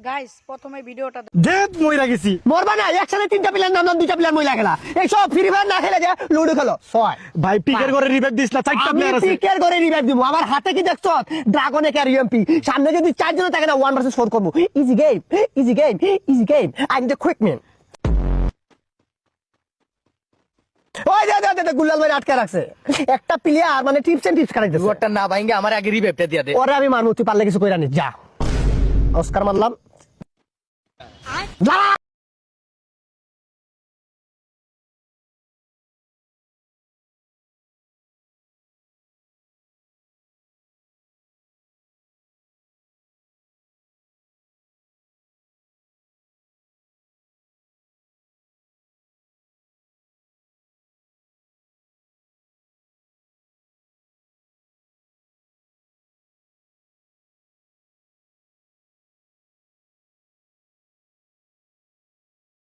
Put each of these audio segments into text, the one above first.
guys প্রথমে ভিডিওটা date মইরা গেছি মরবা না একসাথে তিনটা প্লেয়ার নাম দুইটা প্লেয়ার মইলা গেলা এই সব ফ্রি ফায়ার না খেলে যে লুডো খেলো ছয় ভাই পিকের করে রিভাইভ দিস না চারটা আমি প্লেয়ার আছে পিকের করে রিভাইভ দিব আমার হাতে কি দেখছো ড্রাগন এর ইউএমপি সামনে যদি চারজন থাকে না 1 ভার্সেস 4 করব easy game easy game easy game I am the quick man ওই দে গুলাল ভাই আটকে রাখছে একটা প্লেয়ার মানে টিপস এন্ড টিপস খাইতেছে ওটা না ভাঙ্গে আমার আগে রিভাইভটা দিয়া দে ওরে আমি মানু তুই পারলে কিছু কইরা নি যা অস্কার মারলাম যা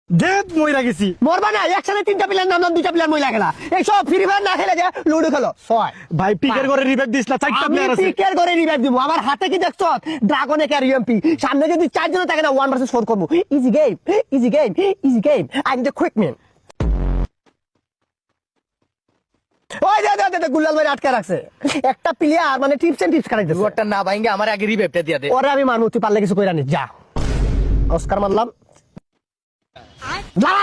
ডেট মইরা গেছি মরবা না একসাথে তিনটা প্লেয়ার নাম দুইটা প্লেয়ার মইলা গেলা এই সব ফ্রি ফায়ার না খেলে যে লুডো খেলো ছয় ভাই পিকের করে রিভাইভ দিস না চারটা আমি প্লেয়ার আছে পিকের করে রিভাইভ দিব আমার হাতে কি দেখছো ড্রাগন এর ইউএমপি সামনে যদি চারজন থাকে না 1 ভার্সেস 4 করব easy game easy game easy game I am the quick man ওই দে গুলাল ভাই আটকে রাখছে একটা প্লেয়ার মানে টিপস এন্ড টিপস খাইতেছে ওটা না ভাঙ্গে আমার আগে রিভাইভটা দিয়া দে ওরে আমি মানু তুই পারলে কিছু কইরা নি যা অস্কার মারলাম যা